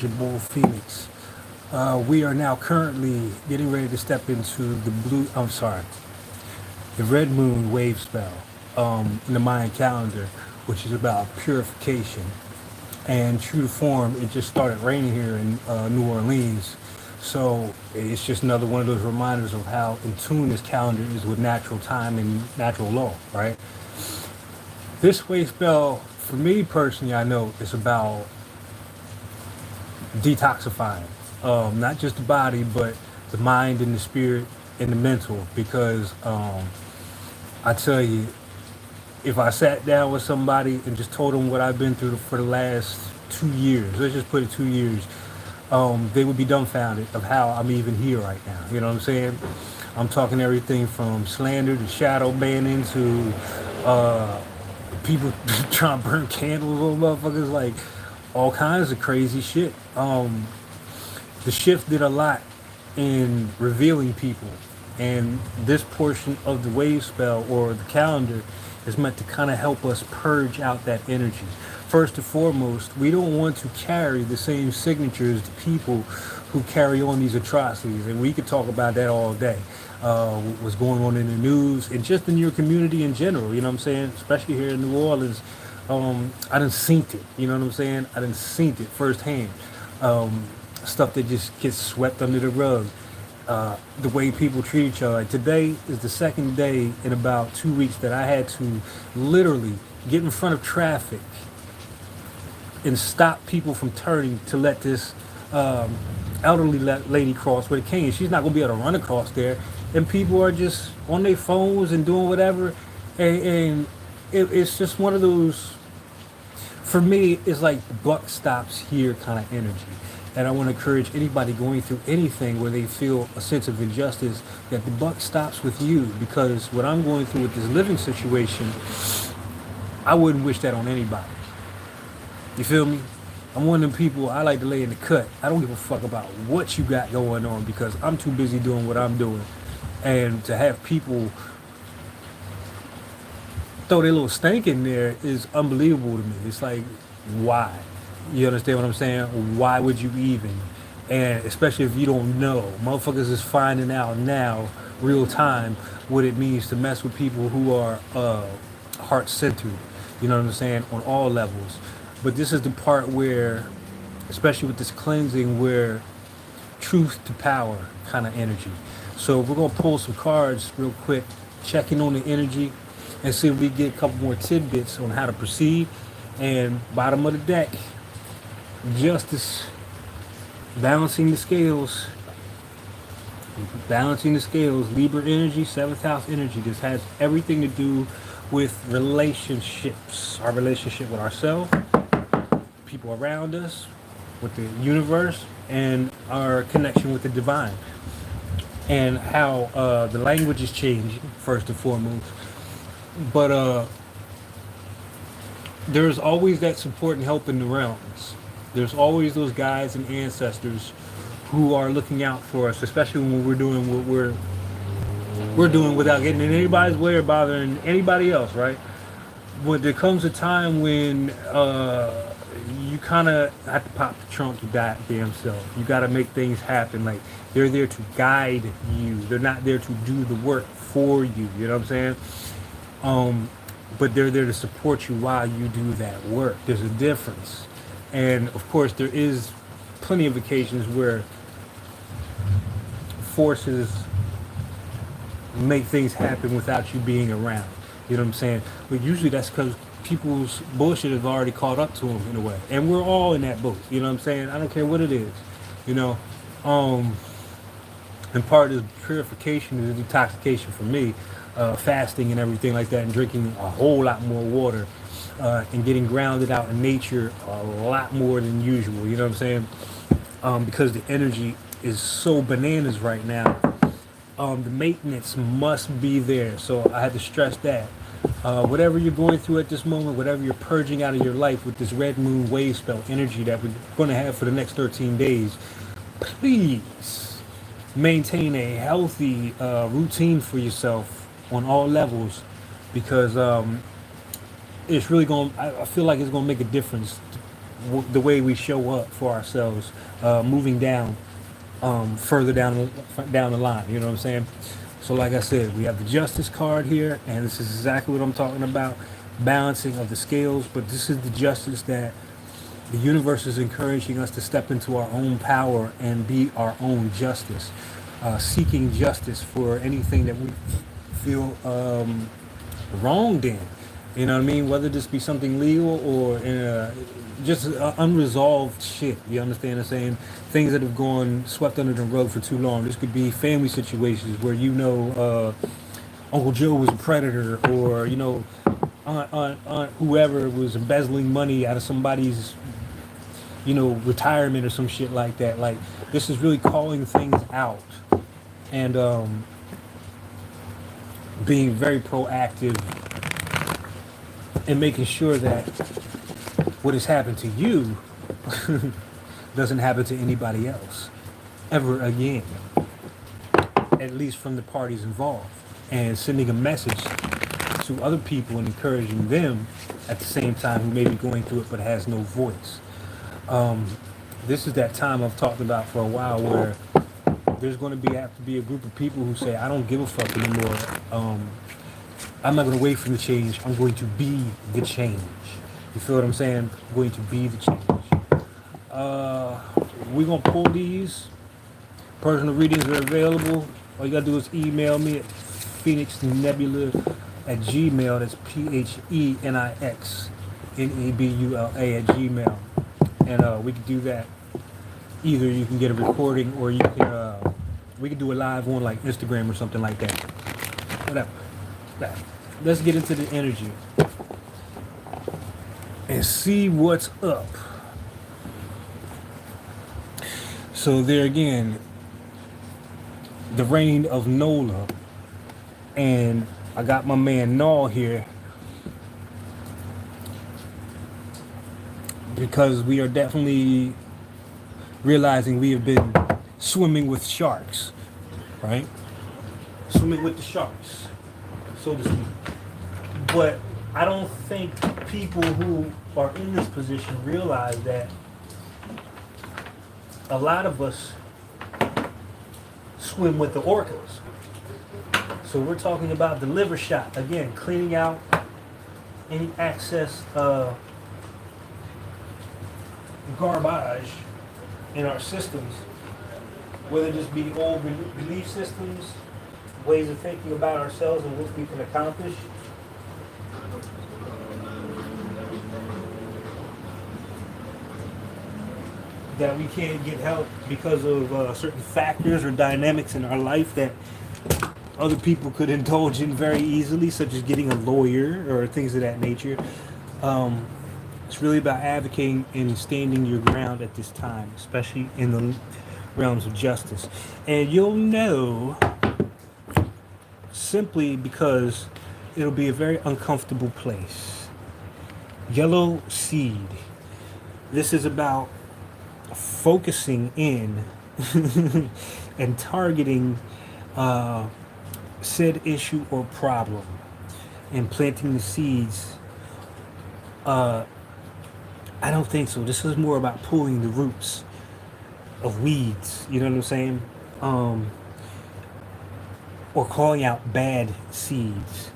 Bull Phoenix. We are now currently getting ready to step into the red moon wave spell in the Mayan calendar, which is about purification. And true to form, it just started raining here in New Orleans. So it's just another one of those reminders of how in tune this calendar is with natural time and natural law, right? This wave spell, for me personally, I know it's about detoxifying, not just the body, but the mind and the spirit and the mental. Because I tell you, if I sat down with somebody and just told them what I've been through for the last 2 years, let's just put it 2 years, they would be dumbfounded of how I'm even here right now. You know what I'm saying? I'm talking everything from slander to shadow banning to people trying to burn candles on motherfuckers, like all kinds of crazy shit. The shift did a lot in revealing people, and this portion of the wave spell or the calendar is meant to kind of help us purge out that energy. First and foremost, we don't want to carry the same signatures to people who carry on these atrocities, and we could talk about that all day. What's going on in the news and just in your community in general, you know what I'm saying? Especially here in New Orleans, I done seen it, you know what I'm saying? I done seen it firsthand. Stuff that just gets swept under the rug. The way people treat each other. Today is the second day in about 2 weeks that I had to literally get in front of traffic and stop people from turning to let this elderly lady cross with a cane. She's not going to be able to run across there. And people are just on their phones and doing whatever. And it's just one of those, for me, it's like the buck stops here kind of energy. And I want to encourage anybody going through anything where they feel a sense of injustice that the buck stops with you. Because what I'm going through with this living situation, I wouldn't wish that on anybody. You feel me? I'm one of them people, I like to lay in the cut. I don't give a fuck about what you got going on because I'm too busy doing what I'm doing. And to have people throw their little stank in there is unbelievable to me. It's like, why? You understand what I'm saying? Why would you even? And especially if you don't know. Motherfuckers is finding out now, real time, what it means to mess with people who are heart-centered. You know what I'm saying? On all levels. But this is the part where, especially with this cleansing, where truth to power kind of energy. So we're going to pull some cards real quick, checking on the energy, and see if we get a couple more tidbits on how to proceed. And bottom of the deck, justice, balancing the scales, Libra energy, 7th house energy. This has everything to do with relationships, our relationship with ourselves, people around us, with the universe, and our connection with the divine, and how the language is changing first and foremost. But there's always that support and help in the realms. There's always those guides and ancestors who are looking out for us, especially when we're doing what we're doing without getting in anybody's way or bothering anybody else, right? When there comes a time when you kind of have to pop the trunk your goddamn self. You got to make things happen. Like, they're there to guide you. They're not there to do the work for you. You know what I'm saying? But they're there to support you while you do that work. There's a difference. And of course, there is plenty of occasions where forces make things happen without you being around. You know what I'm saying? But usually that's because people's bullshit has already caught up to them in a way. And we're all in that boat. You know what I'm saying? I don't care what it is. You know? And part of this purification is detoxification for me. Fasting and everything like that, and drinking a whole lot more water, and getting grounded out in nature a lot more than usual. You know what I'm saying? Because the energy is so bananas right now. The maintenance must be there. So I had to stress that. Whatever you're going through at this moment, whatever you're purging out of your life with this red moon wave spell energy that we're going to have for the next 13 days, please maintain a healthy routine for yourself on all levels, because it's really going. I feel like it's going to make a difference the way we show up for ourselves, moving down, further down the line. You know what I'm saying? So, like I said, we have the Justice card here, and this is exactly what I'm talking about: balancing of the scales. But this is the justice that the universe is encouraging us to step into our own power and be our own justice, seeking justice for anything that we feel wronged in. You know what I mean? Whether this be something legal or just unresolved shit. You understand what I'm saying? Things that have gone swept under the rug for too long. This could be family situations where Uncle Joe was a predator, or Aunt whoever was embezzling money out of somebody's retirement or some shit like that. Like, this is really calling things out and being very proactive and making sure that what has happened to you doesn't happen to anybody else ever again, at least from the parties involved, and sending a message to other people and encouraging them at the same time who may be going through it but has no voice. This is that time I've talked about for a while where there's going to have to be a group of people who say, I don't give a fuck anymore. I'm not going to wait for the change. I'm going to be the change. You feel what I'm saying? I'm going to be the change. We're going to pull these. Personal readings are available. All you got to do is email me at phoenixnebula@gmail. That's PHENIXNEBULA@gmail. And we can do that. Either you can get a recording, or we can do a live on like Instagram or something like that. Whatever. Let's get into the energy and see what's up. So there again, the reign of Nola, and I got my man Null here because we are definitely realizing we have been swimming with sharks, right? Swimming with the sharks, so to speak. But I don't think people who are in this position realize that a lot of us swim with the orcas. So we're talking about the liver shot. Again, cleaning out any excess garbage in our systems, whether this be old belief systems, ways of thinking about ourselves and what we can accomplish. That we can't get help because of certain factors or dynamics in our life that other people could indulge in very easily, such as getting a lawyer or things of that nature. It's really about advocating and standing your ground at this time, especially in the realms of justice. And you'll know simply because it'll be a very uncomfortable place. Yellow seed. This is about focusing in and targeting said issue or problem and planting the seeds. I don't think so. This is more about pulling the roots of weeds, you know what I'm saying? Or calling out bad seeds.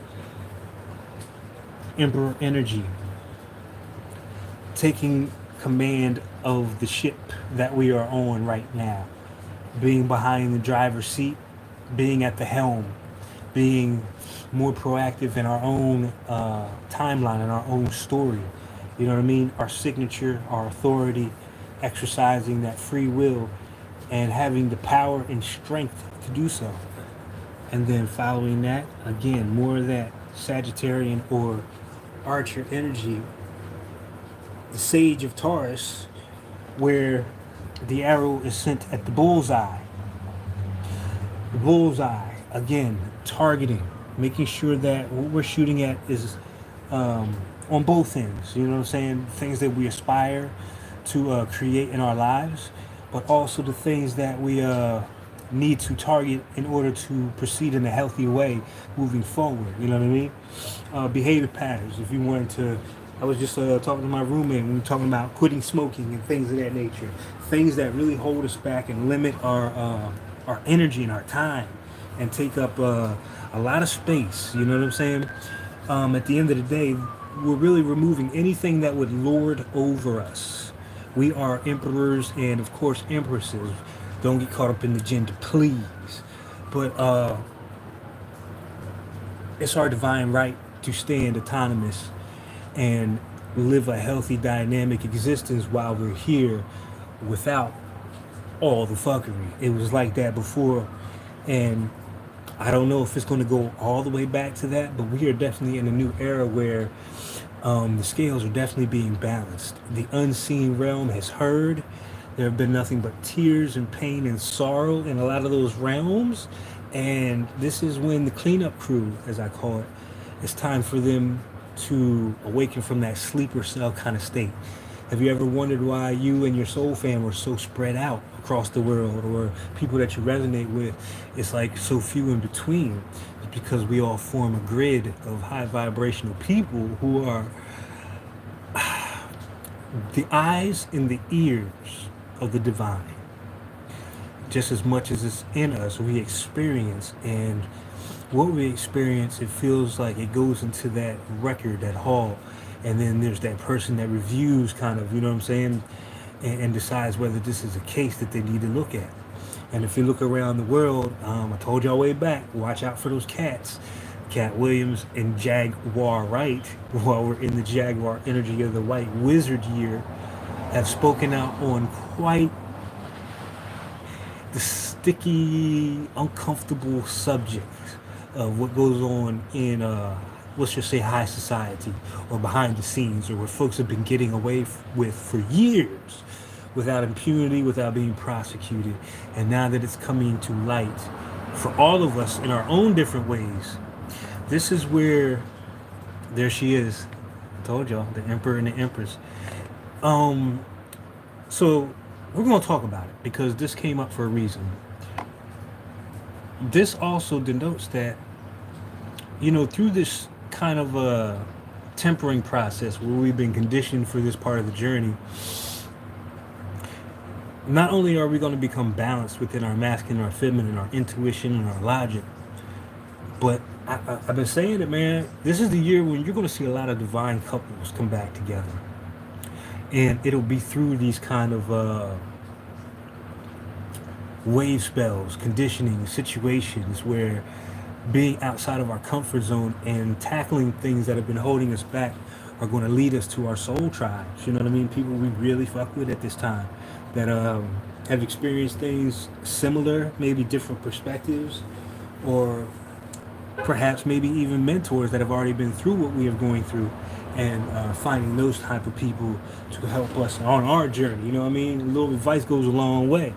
Emperor energy. Taking command of the ship that we are on right now. Being behind the driver's seat, being at the helm, being more proactive in our own timeline and our own story. You know what I mean? Our signature, our authority, exercising that free will and having the power and strength to do so. And then following that, again, more of that Sagittarian or Archer energy, the Sage of Taurus, where the arrow is sent at the bullseye. The bullseye, again, targeting, making sure that what we're shooting at is on both ends, you know what I'm saying? Things that we aspire to create in our lives, but also the things that we need to target in order to proceed in a healthy way moving forward, you know what I mean? Behavior patterns, if you wanted to I was just talking to my roommate, and we were talking about quitting smoking and things of that nature. Things that really hold us back and limit our energy and our time, and take up a lot of space. You know what I'm saying? At the end of the day, we're really removing anything that would lord over us. We are emperors and, of course, empresses. Don't get caught up in the gender, please. But it's our divine right to stand autonomous and live a healthy, dynamic existence while we're here without all the fuckery. It was like that before, and I don't know if it's going to go all the way back to that, but we are definitely in a new era where the scales are definitely being balanced. The unseen realm has heard. There have been nothing but tears and pain and sorrow in a lot of those realms. And this is when the cleanup crew, as I call it, it's time for them to awaken from that sleeper cell kind of state. Have you ever wondered why you and your soul fam are so spread out across the world, or people that you resonate with, it's like so few in between? It's because we all form a grid of high vibrational people who are the eyes and the ears of the divine. Just as much as it's in us, we experience, and what we experience, it feels like it goes into that record, that hall, and then there's that person that reviews, kind of, you know what I'm saying, and decides whether this is a case that they need to look at. And if you look around the world, I told y'all way back, watch out for those cats. Cat Williams and Jaguar Wright, while we're in the Jaguar energy of the White Wizard year, have spoken out on quite the sticky, uncomfortable subject of what goes on in, let's just say, high society or behind the scenes, or what folks have been getting away with for years without impunity, without being prosecuted. And now that it's coming to light for all of us in our own different ways, this is where, there she is. I told y'all, the Emperor and the Empress. So we're going to talk about it because this came up for a reason. This also denotes that, through this kind of a tempering process where we've been conditioned for this part of the journey, not only are we going to become balanced within our masculine, our feminine, our intuition, and our logic, but I've been saying it, man, this is the year when you're going to see a lot of divine couples come back together. And it'll be through these kind of wave spells, conditioning, situations where being outside of our comfort zone and tackling things that have been holding us back are going to lead us to our soul tribes. You know what I mean? People we really fuck with at this time that have experienced things similar, maybe different perspectives, or perhaps maybe even mentors that have already been through what we are going through, and finding those type of people to help us on our journey. You know what I mean? A little advice goes a long way.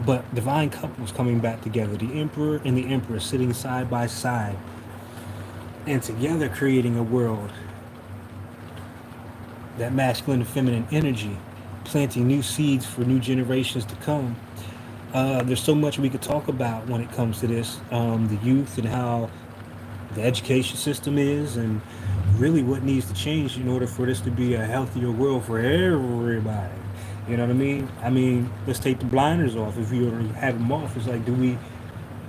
But divine couples coming back together, the Emperor and the Empress sitting side by side, and together creating a world, that masculine and feminine energy, planting new seeds for new generations to come. There's so much we could talk about when it comes to this, the youth and how the education system is, and really what needs to change in order for this to be a healthier world for everybody. You know what I mean? Let's take the blinders off. If we already have them off, it's like, are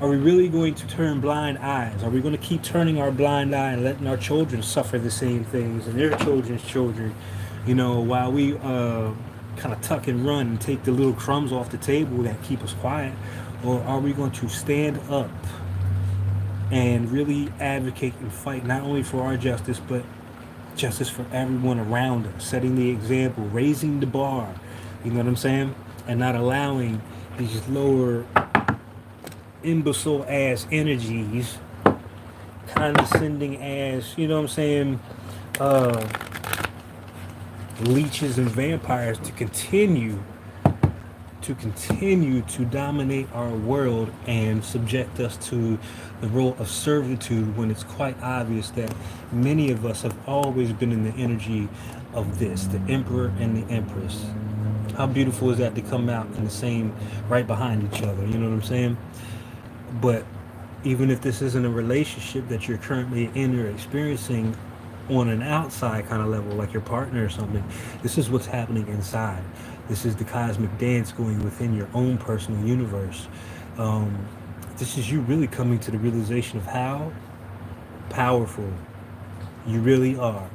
we really going to turn blind eyes? Are we going to keep turning our blind eye and letting our children suffer the same things and their children's children, while we kind of tuck and run and take the little crumbs off the table that keep us quiet? Or are we going to stand up and really advocate and fight not only for our justice, but justice for everyone around us, setting the example, raising the bar, you know what I'm saying? And not allowing these lower imbecile ass energies, condescending ass, you know what I'm saying, leeches and vampires to continue to dominate our world and subject us to the role of servitude, when it's quite obvious that many of us have always been in the energy of this, the Emperor and the Empress. How beautiful is that to come out in the same, right behind each other, you know what I'm saying? But even if this isn't a relationship that you're currently in or experiencing on an outside kind of level, like your partner or something. This is what's happening inside. This is the cosmic dance going within your own personal universe. Um, this is you really coming to the realization of how powerful you really are,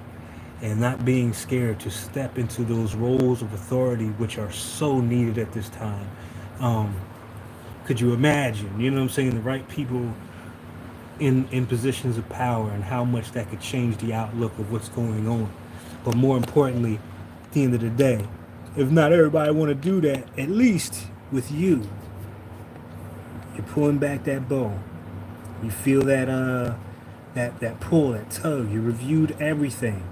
and not being scared to step into those roles of authority which are so needed at this time. Um, could you imagine, you know what I'm saying, the right people in positions of power, and how much that could change the outlook of what's going on? But more importantly, at the end of the day, if not everybody want to do that, at least with you, you're pulling back that bow. You feel that that pull, that tug. You reviewed everything.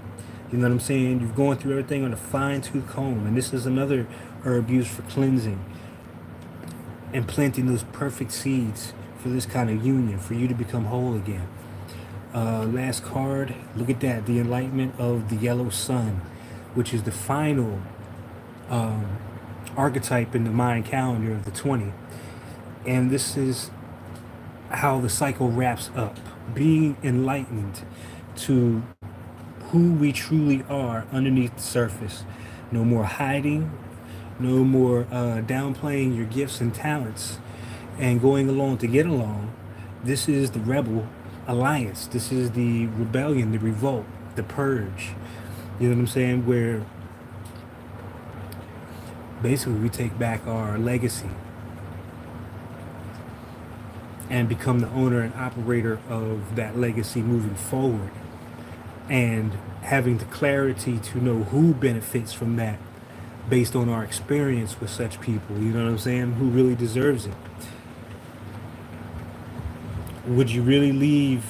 You know what I'm saying? You've gone through everything on a fine tooth comb, and this is another herb used for cleansing and planting those perfect seeds for this kind of union, for you to become whole again. Last card, look at that, the enlightenment of the yellow sun, which is the final archetype in the Mayan calendar of the 20. And this is how the cycle wraps up, being enlightened to who we truly are underneath the surface. No more hiding, no more downplaying your gifts and talents and going along to get along. This is the rebel alliance. This is the rebellion, the revolt, the purge. You know what I'm saying? Where basically we take back our legacy and become the owner and operator of that legacy moving forward, and having the clarity to know who benefits from that based on our experience with such people. You know what I'm saying? Who really deserves it? Would you really leave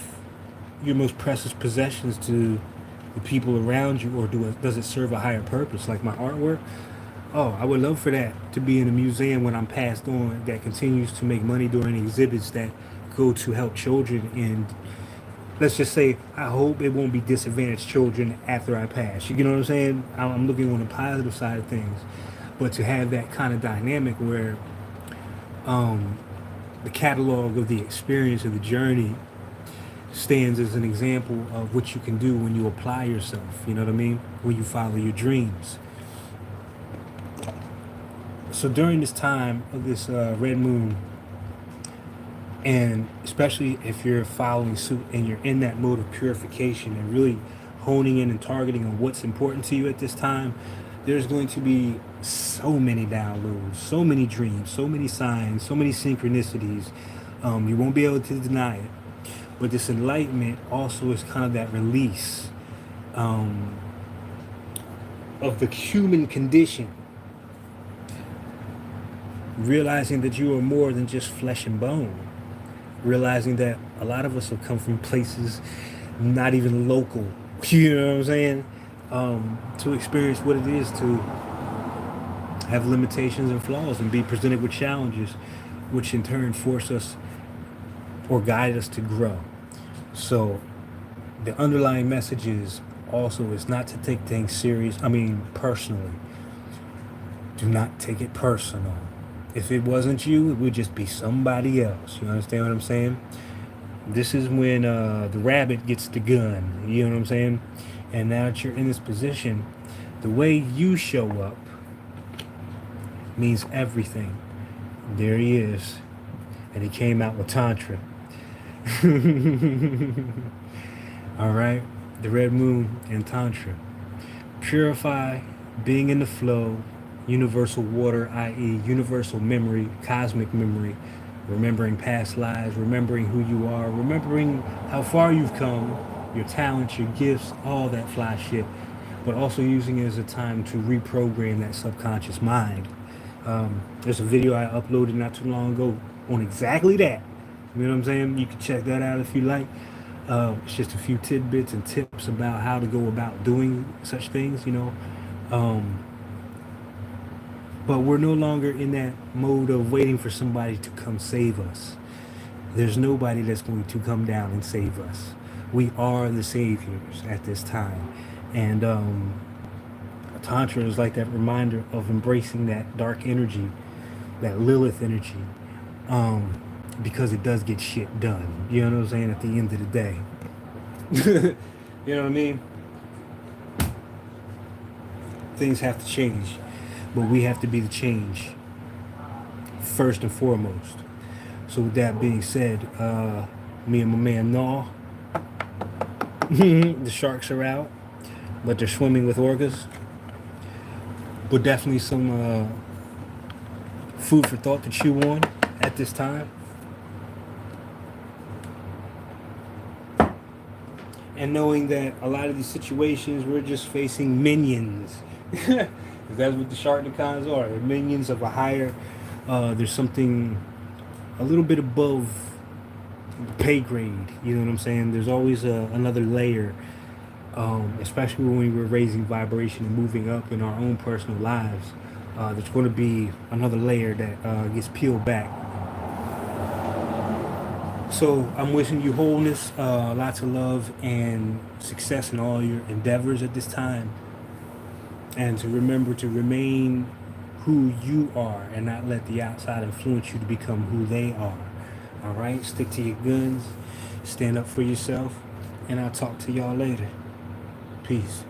your most precious possessions to the people around you, or does it serve a higher purpose, like my artwork? Oh, I would love for that to be in a museum when I'm passed on, that continues to make money during exhibits that go to help children. And let's just say, I hope it won't be disadvantaged children after I pass. You know what I'm saying? I'm looking on the positive side of things. But to have that kind of dynamic where the catalog of the experience of the journey stands as an example of what you can do when you apply yourself, you know what I mean? When you follow your dreams. So during this time of this red moon, and especially if you're following suit and you're in that mode of purification and really honing in and targeting on what's important to you at this time, there's going to be so many downloads, so many dreams, so many signs, so many synchronicities. You won't be able to deny it. But this enlightenment also is kind of that release of the human condition, realizing that you are more than just flesh and bone, realizing that a lot of us have come from places not even local, you know what I'm saying, to experience what it is to have limitations and flaws and be presented with challenges, which in turn force us or guide us to grow. So the underlying message is also is not to take things serious. I mean, personally. Do not take it personal. If it wasn't you, it would just be somebody else. You understand what I'm saying? This is when the rabbit gets the gun. You know what I'm saying? And now that you're in this position, the way you show up means everything. There he is. And he came out with Tantra. All right? The red moon and Tantra. Purify, being in the flow, universal water, i.e. universal memory, cosmic memory, remembering past lives, remembering who you are, remembering how far you've come, your talents, your gifts, all that fly shit, but also using it as a time to reprogram that subconscious mind. There's a video I uploaded not too long ago on exactly that. You know what I'm saying? You can check that out if you like. It's just a few tidbits and tips about how to go about doing such things, you know. But we're no longer in that mode of waiting for somebody to come save us. There's nobody that's going to come down and save us. We are the saviors at this time. And Tantra is like that reminder of embracing that dark energy, that Lilith energy, because it does get shit done. You know what I'm saying? At the end of the day. You know what I mean? Things have to change, but we have to be the change first and foremost. So with that being said, me and my man Naw, the sharks are out, but they're swimming with orcas. But definitely some food for thought to chew on at this time. And knowing that a lot of these situations, we're just facing minions. That's what the Sharknicons are. They're minions of a higher, there's something a little bit above pay grade. You know what I'm saying? There's always another layer, especially when we're raising vibration and moving up in our own personal lives. There's going to be another layer that gets peeled back. So I'm wishing you wholeness, lots of love and success in all your endeavors at this time. And to remember to remain who you are and not let the outside influence you to become who they are. All right? Stick to your guns. Stand up for yourself. And I'll talk to y'all later. Peace.